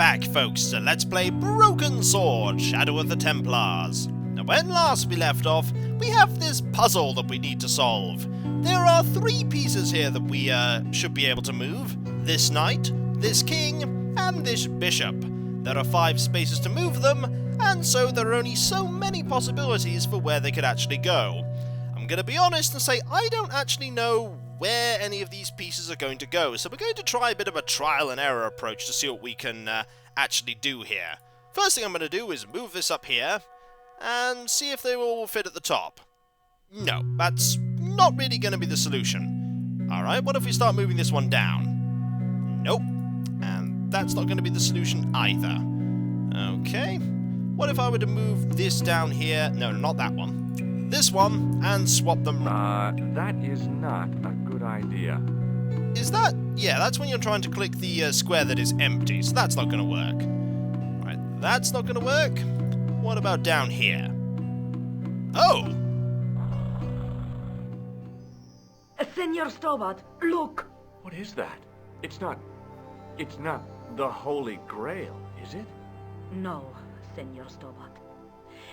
back, folks, to Let's Play Broken Sword, Shadow of the Templars. Now, when last we left off, we have this puzzle that we need to solve. There are 3 pieces here that we should be able to move. This knight, this king, and this bishop. There are 5 spaces to move them, and so there are only so many possibilities for where they could actually go. I'm going to be honest and say I don't actually know where any of these pieces are going to go, so we're going to try a bit of a trial and error approach to see what we can actually do here. First thing I'm going to do is move this up here, and see if they all fit at the top. No, that's not really going to be the solution. Alright, what if we start moving this one down? Nope, and that's not going to be the solution either. Okay, what if I were to move this down here? No, not that one. This one, and swap them. That is not a good idea. Is that? Yeah, that's when you're trying to click the square that is empty, so that's not going to work. Right, that's not going to work. What about down here? Oh! Senor Stobart, look! What is that? It's not the Holy Grail, is it? No, Senor Stobart.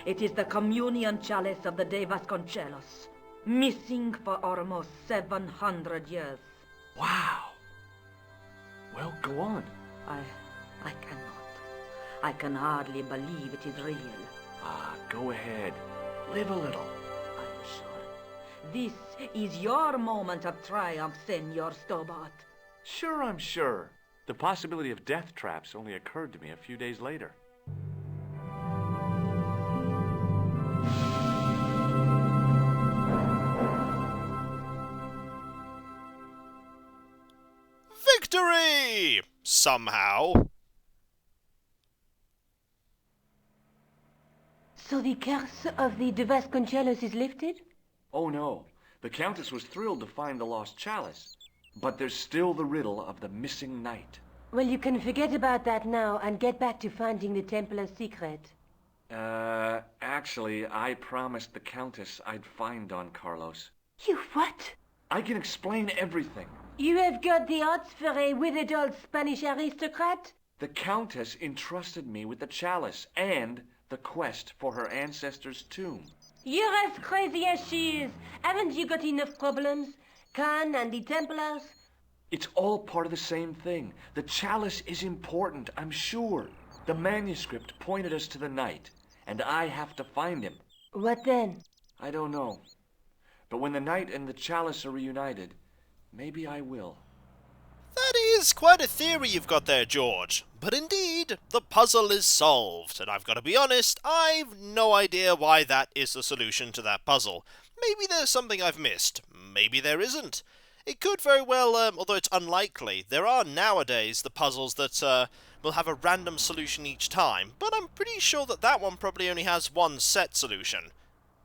It is the communion chalice of the de Vasconcelos, missing for almost 700 years. Wow. Well, go on. I cannot. I can hardly believe it is real. Go ahead. Live a little. I'm sure. This is your moment of triumph, Senor Stobart. Sure, I'm sure. The possibility of death traps only occurred to me a few days later. Victory! Somehow. So the curse of the de Vasconcelos is lifted? Oh no, the Countess was thrilled to find the lost chalice. But there's still the riddle of the missing knight. Well, you can forget about that now and get back to finding the Templar's secret. Actually, I promised the Countess I'd find Don Carlos. You what? I can explain everything. You have got the odds for a withered old Spanish aristocrat? The Countess entrusted me with the chalice and the quest for her ancestor's tomb. You're as crazy as she is. Haven't you got enough problems? Khan and the Templars? It's all part of the same thing. The chalice is important, I'm sure. The manuscript pointed us to the knight, and I have to find him. What then? I don't know. But when the knight and the chalice are reunited, maybe I will. That is quite a theory you've got there, George. But indeed, the puzzle is solved, and I've got to be honest, I've no idea why that is the solution to that puzzle. Maybe there's something I've missed. Maybe there isn't. It could very well, although it's unlikely, there are nowadays the puzzles that will have a random solution each time, but I'm pretty sure that that one probably only has one set solution.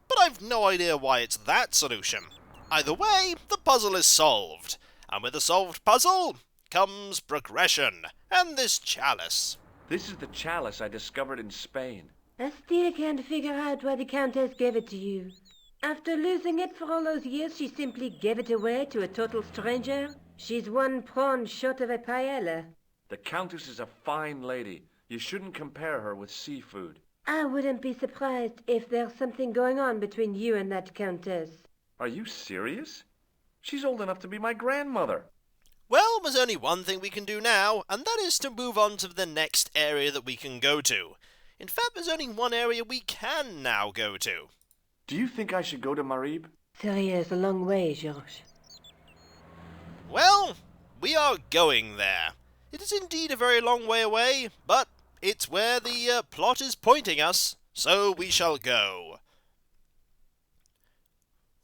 But I've no idea why it's that solution. Either way, the puzzle is solved. And with a solved puzzle comes progression, and this chalice. This is the chalice I discovered in Spain. I still can't figure out why the Countess gave it to you. After losing it for all those years, she simply gave it away to a total stranger? She's one prawn short of a paella. The Countess is a fine lady. You shouldn't compare her with seafood. I wouldn't be surprised if there's something going on between you and that Countess. Are you serious? She's old enough to be my grandmother. Well, there's only one thing we can do now, and that is to move on to the next area that we can go to. In fact, there's only one area we can now go to. Do you think I should go to Marib? Syria is a long way, George. Well, we are going there. It is indeed a very long way away, but it's where the plot is pointing us, so we shall go.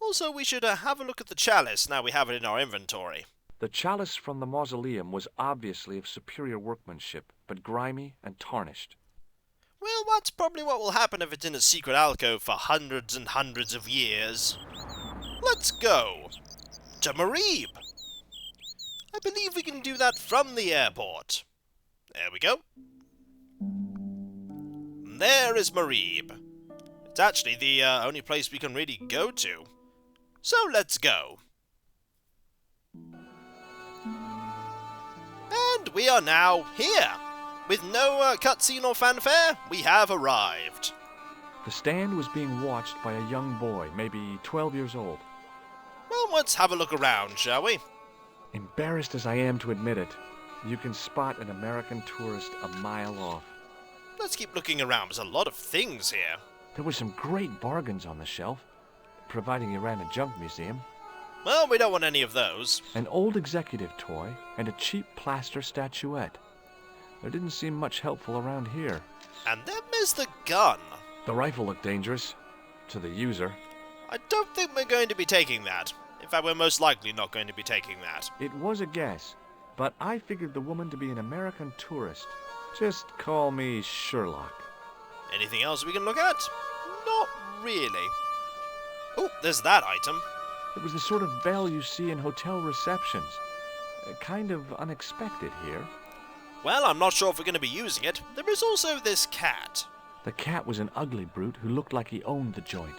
Also, we should have a look at the chalice now we have it in our inventory. The chalice from the mausoleum was obviously of superior workmanship, but grimy and tarnished. Well, that's probably what will happen if it's in a secret alcove for hundreds and hundreds of years. Let's go to Marib. I believe we can do that from the airport. There we go. There is Marib. It's actually the only place we can really go to. So let's go. And we are now here. with no cutscene or fanfare, we have arrived. The stand was being watched by a young boy, maybe 12 years old. Well, let's have a look around, shall we? Embarrassed as I am to admit it, you can spot an American tourist a mile off. Let's keep looking around. There's a lot of things here. There were some great bargains on the shelf, providing you ran a junk museum. Well, we don't want any of those. An old executive toy and a cheap plaster statuette. There didn't seem much helpful around here. And then there's the gun. The rifle looked dangerous, to the user. I don't think we're going to be taking that. In fact, we're most likely not going to be taking that. It was a guess, but I figured the woman to be an American tourist. Just call me Sherlock. Anything else we can look at? Not really. Oh, there's that item. It was the sort of bell you see in hotel receptions. Kind of unexpected here. Well, I'm not sure if we're going to be using it. There is also this cat. The cat was an ugly brute who looked like he owned the joint.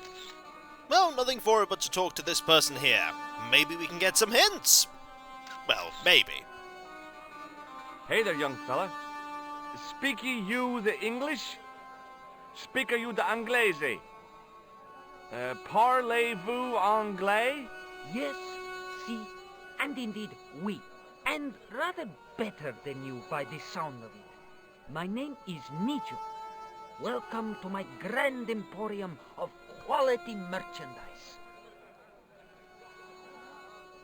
Well, nothing for it but to talk to this person here. Maybe we can get some hints. Well, maybe. Hey there, young fella. Speak ye you the English? Speak you the Anglaise? Parlez-vous anglais? Yes, si, and indeed oui, and rather better than you by the sound of it. My name is Nejo. Welcome to my grand emporium of quality merchandise.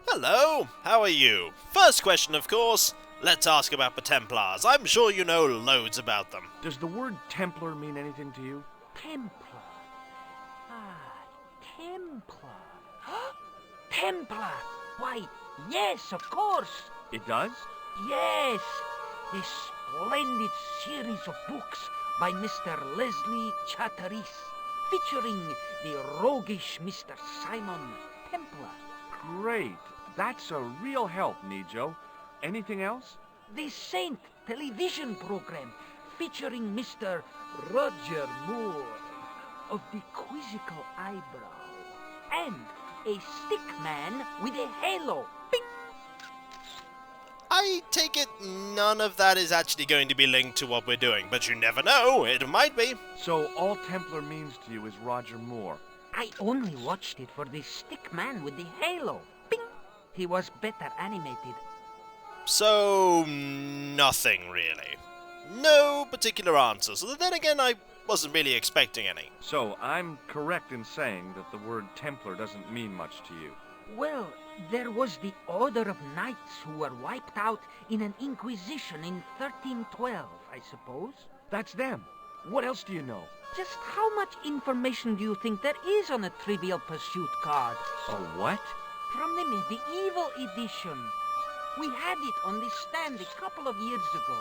Hello, how are you? First question, of course. Let's ask about the Templars. I'm sure you know loads about them. Does the word Templar mean anything to you? Templar. Ah, Templar. Templar! Why, yes, of course. It does? Yes, a splendid series of books by Mr. Leslie Chatteris, featuring the roguish Mr. Simon Templar. Great. That's a real help, Nejo. Anything else? The Saint television program, featuring Mr. Roger Moore of the quizzical eyebrow, and a stick man with a halo. Bing! I take it none of that is actually going to be linked to what we're doing, but you never know, it might be. So all Templar means to you is Roger Moore. I only watched it for the stick man with the halo. Bing! He was better animated. So, nothing really. No particular answer, so then again I wasn't really expecting any. So I'm correct in saying that the word Templar doesn't mean much to you. Well, there was the Order of Knights who were wiped out in an Inquisition in 1312, I suppose. That's them. What else do you know? Just how much information do you think there is on a Trivial Pursuit card? A what? From the medieval edition. We had it on the stand a couple of years ago.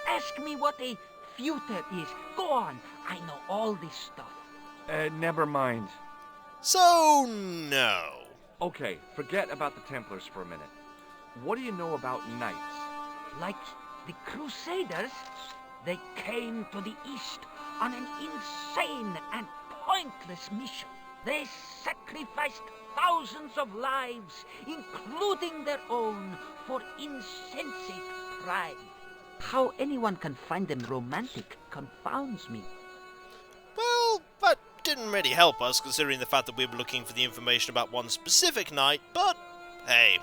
Ask me what a feuter is. Go on, I know all this stuff. Never mind. So, no. Okay, forget about the Templars for a minute. What do you know about knights? Like the Crusaders, they came to the East on an insane and pointless mission. They sacrificed thousands of lives, including their own, for insensate pride. How anyone can find them romantic confounds me. Well, that didn't really help us, considering the fact that we were looking for the information about one specific knight, but hey,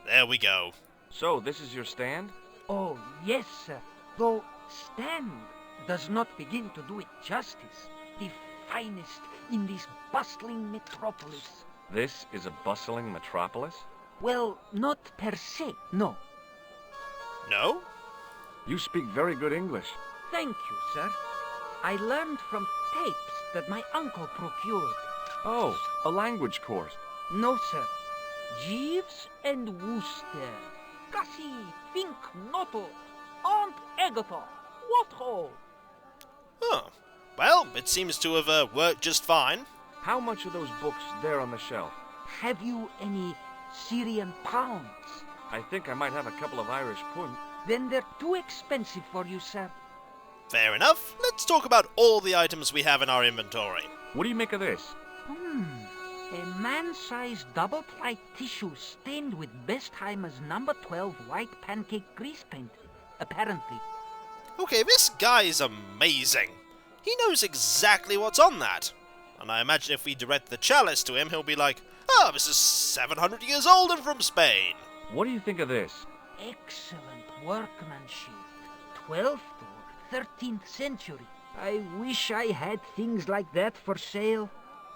there we go. So, this is your stand? Oh, yes, sir. Though stand does not begin to do it justice. The finest in this bustling metropolis. This is a bustling metropolis? Well, not per se, no. No? You speak very good English. Thank you, sir. I learned from tapes that my uncle procured. Oh, a language course. No, sir. Jeeves and Wooster. Gussie, Fink, Noto, Aunt Agatha. What ho? Huh. Well, it seems to have worked just fine. How much are those books there on the shelf? Have you any Syrian pounds? I think I might have a couple of Irish pund. Then they're too expensive for you, sir. Fair enough. Let's talk about all the items we have in our inventory. What do you make of this? A man-sized double-ply tissue stained with Bestheimer's number 12 white pancake grease paint, apparently. Okay, this guy is amazing. He knows exactly what's on that. And I imagine if we direct the Chalice to him, he'll be like, "Ah, this is 700 years old and from Spain." What do you think of this? Excellent workmanship. 12th or 13th century. I wish I had things like that for sale.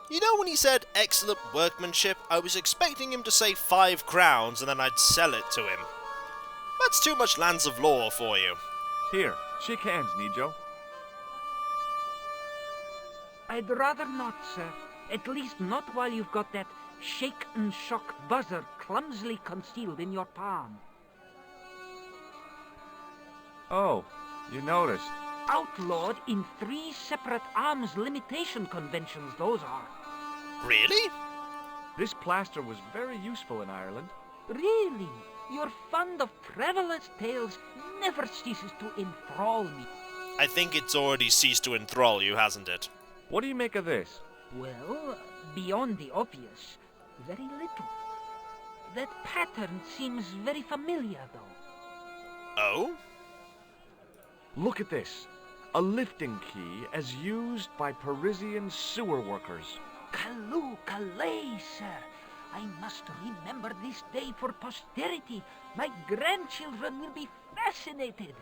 You know, when he said excellent workmanship, I was expecting him to say 5 crowns and then I'd sell it to him. That's too much lands of law for you. Here, shake hands, Nejo. I'd rather not, sir. At least not while you've got that shake and shock buzzer clumsily concealed in your palm. Oh, you noticed. Outlawed in 3 separate arms limitation conventions, those are. Really? This plaster was very useful in Ireland. Really? Your fund of traveller's tales never ceases to enthrall me. I think it's already ceased to enthrall you, hasn't it? What do you make of this? Well, beyond the obvious, very little. That pattern seems very familiar, though. Oh? Look at this. A lifting key as used by Parisian sewer workers. Calais, sir. I must remember this day for posterity. My grandchildren will be fascinated.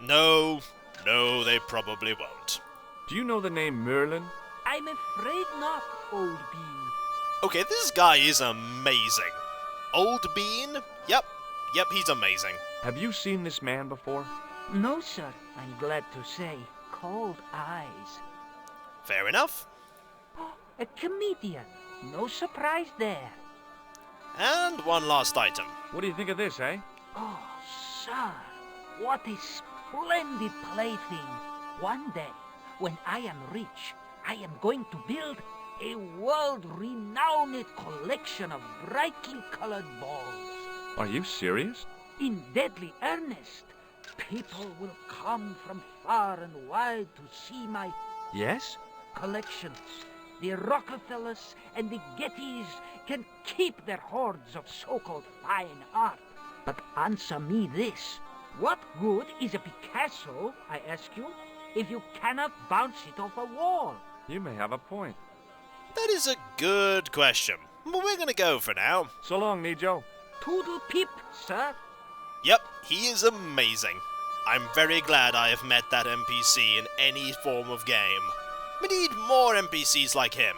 No, they probably won't. Do you know the name Merlin? I'm afraid not, old bean. Okay, this guy is amazing. Old Bean? Yep, he's amazing. Have you seen this man before? No, sir. I'm glad to say. Cold eyes. Fair enough. A comedian. No surprise there. And one last item. What do you think of this, eh? Oh, sir. What a splendid plaything. One day, when I am rich, I am going to build a world-renowned collection of brightly colored balls. Are you serious? In deadly earnest. People will come from far and wide to see my Yes? collections. The Rockefellers and the Gettys can keep their hordes of so-called fine art. But answer me this. What good is a Picasso, I ask you, if you cannot bounce it off a wall? You may have a point. That is a good question. But we're gonna go for now. So long, Nejo. Toodle pip, sir. Yep, he is amazing. I'm very glad I have met that NPC in any form of game. We need more NPCs like him.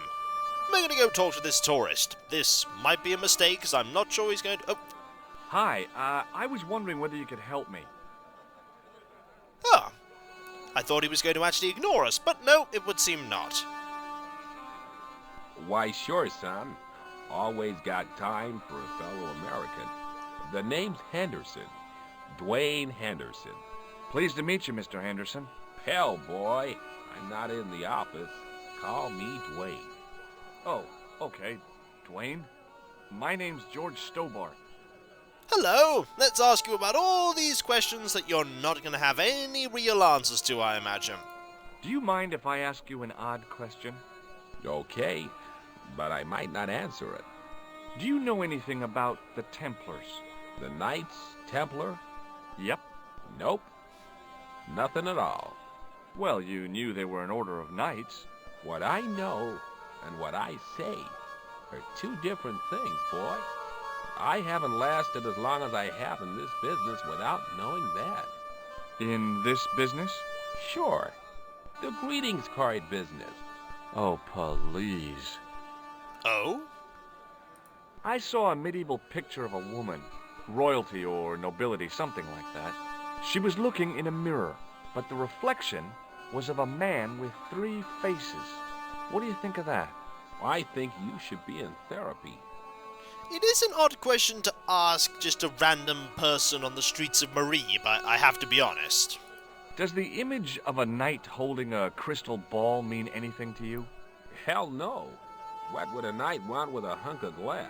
We're gonna go talk to this tourist. This might be a mistake, because I'm not sure he's going to... Oh. Hi, I was wondering whether you could help me. Ah. I thought he was going to actually ignore us, but no, it would seem not. Why, sure, son. Always got time for a fellow American. The name's Henderson. Dwayne Henderson. Pleased to meet you, Mr. Henderson. Hell, boy. I'm not in the office. Call me Dwayne. Oh, okay. Dwayne? My name's George Stobart. Hello! Let's ask you about all these questions that you're not going to have any real answers to, I imagine. Do you mind if I ask you an odd question? Okay, but I might not answer it. Do you know anything about the Templars? The Knights Templar? Yep. Nope. Nothing at all. Well, you knew they were an order of knights. What I know and what I say are two different things, boy. I haven't lasted as long as I have in this business without knowing that. In this business? Sure. The greetings card business. Oh, please. Oh? I saw a medieval picture of a woman. Royalty or nobility, something like that. She was looking in a mirror, but the reflection was of a man with 3 faces. What do you think of that? I think you should be in therapy. It is an odd question to ask just a random person on the streets of Marib, I have to be honest. Does the image of a knight holding a crystal ball mean anything to you? Hell no. What would a knight want with a hunk of glass?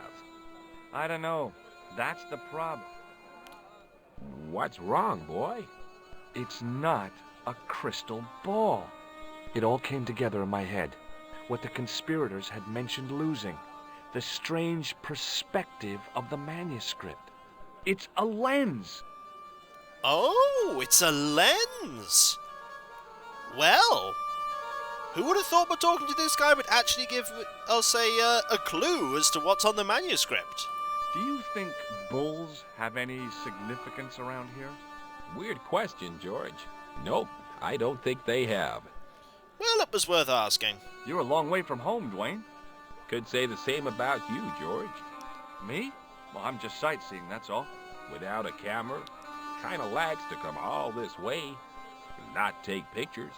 I don't know. That's the problem. What's wrong, boy? It's not a crystal ball. It all came together in my head. What the conspirators had mentioned losing. The strange perspective of the manuscript. It's a lens. Oh, it's a lens! Well, who would have thought by talking to this guy would actually give us a clue as to what's on the manuscript? Do you think bulls have any significance around here? Weird question, George. Nope, I don't think they have. Well, it was worth asking. You're a long way from home, Dwayne. Could say the same about you, George. Me? Well, I'm just sightseeing, that's all. Without a camera, kinda lags to come all this way and not take pictures.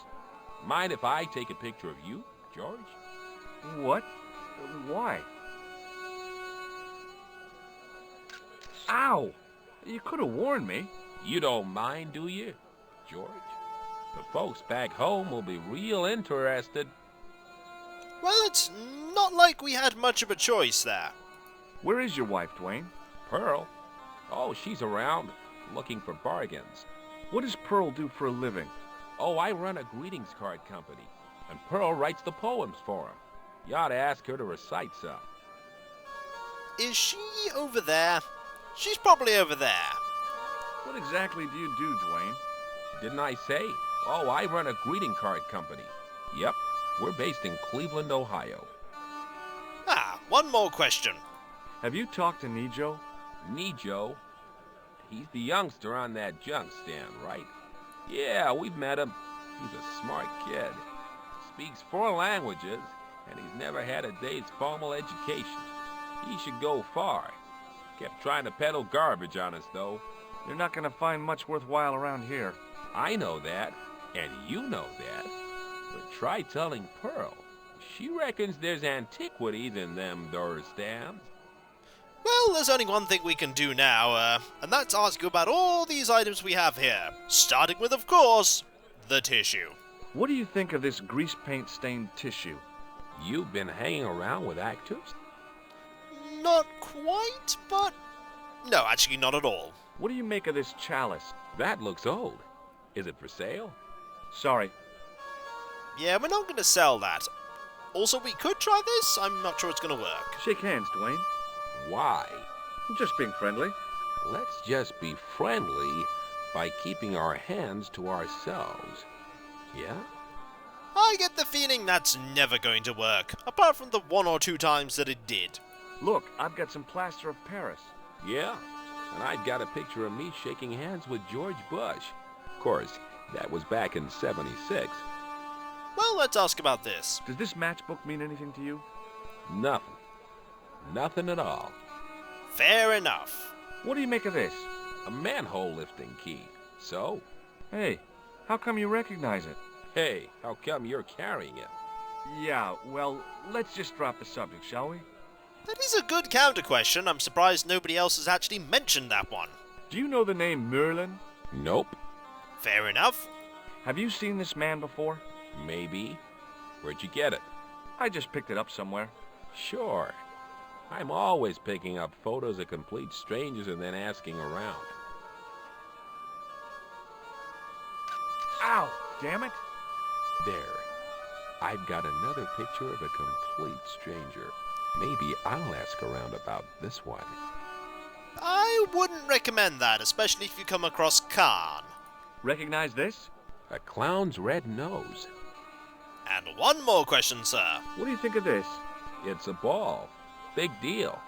Mind if I take a picture of you, George? What? Why? Ow! You could have warned me. You don't mind, do you, George? The folks back home will be real interested. Well, it's not like we had much of a choice there. Where is your wife, Dwayne? Pearl? Oh, she's around, looking for bargains. What does Pearl do for a living? Oh, I run a greetings card company, and Pearl writes the poems for him. You ought to ask her to recite some. Is she over there? She's probably over there. What exactly do you do, Dwayne? Didn't I say? Oh, I run a greeting card company. Yep, we're based in Cleveland, Ohio. Ah, one more question. Have you talked to Nejo? Nejo? He's the youngster on that junk stand, right? Yeah, we've met him. He's a smart kid. Speaks 4 languages, and he's never had a day's formal education. He should go far. Kept trying to peddle garbage on us, though. You're not going to find much worthwhile around here. I know that, and you know that. But try telling Pearl. She reckons there's antiquities in them there stands. Well, there's only one thing we can do now, and that's ask you about all these items we have here. Starting with, of course, the tissue. What do you think of this grease paint stained tissue? You've been hanging around with actors? Not quite, but... No, actually not at all. What do you make of this chalice? That looks old. Is it for sale? Sorry. Yeah, we're not going to sell that. Also, we could try this. I'm not sure it's going to work. Shake hands, Dwayne. Why? I'm just being friendly. Let's just be friendly by keeping our hands to ourselves. Yeah? I get the feeling that's never going to work, apart from the 1 or 2 times that it did. Look, I've got some plaster of Paris. Yeah, and I've got a picture of me shaking hands with George Bush. Of course, that was back in '76. Well, let's ask about this. Does this matchbook mean anything to you? Nothing. Nothing at all. Fair enough. What do you make of this? A manhole lifting key. So? Hey, how come you recognize it? Hey, how come you're carrying it? Yeah, well, let's just drop the subject, shall we? That is a good counter question. I'm surprised nobody else has actually mentioned that one. Do you know the name Merlin? Nope. Fair enough. Have you seen this man before? Maybe. Where'd you get it? I just picked it up somewhere. Sure. I'm always picking up photos of complete strangers and then asking around. Ow! Damn it! There. I've got another picture of a complete stranger. Maybe I'll ask around about this one. I wouldn't recommend that, especially if you come across Khan. Recognize this? A clown's red nose. And one more question, sir. What do you think of this? It's a ball. Big deal.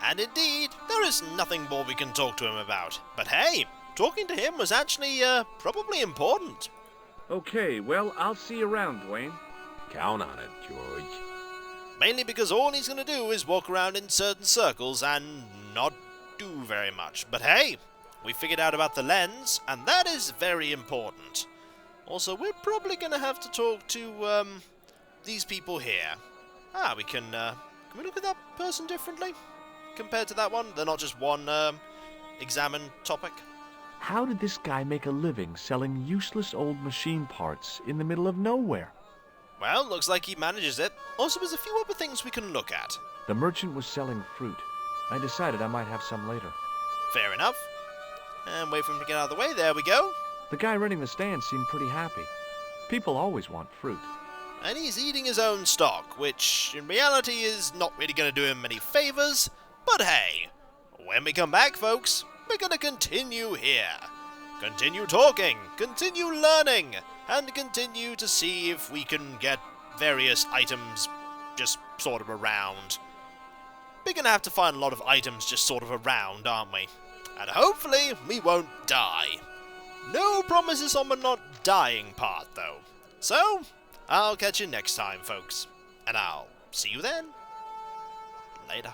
And indeed, there is nothing more we can talk to him about. But hey, talking to him was actually, probably important. Okay, well, I'll see you around, Dwayne. Count on it, George. Mainly because all he's gonna do is walk around in certain circles and not do very much. But hey, we figured out about the lens, and that is very important. Also, we're probably gonna have to talk to, these people here. Can we look at that person differently? Compared to that one? They're not just one, examined topic? How did this guy make a living selling useless old machine parts in the middle of nowhere? Well, looks like he manages it. Also, there's a few other things we can look at. The merchant was selling fruit. I decided I might have some later. Fair enough. And wait for him to get out of the way. There we go. The guy running the stand seemed pretty happy. People always want fruit. And he's eating his own stock, which in reality is not really going to do him any favors. But hey, when we come back, folks, we're gonna continue here. Continue talking, continue learning, and continue to see if we can get various items just sort of around. We're gonna have to find a lot of items just sort of around, aren't we? And hopefully we won't die. No promises on the not dying part, though. So, I'll catch you next time, folks. And I'll see you then. Later.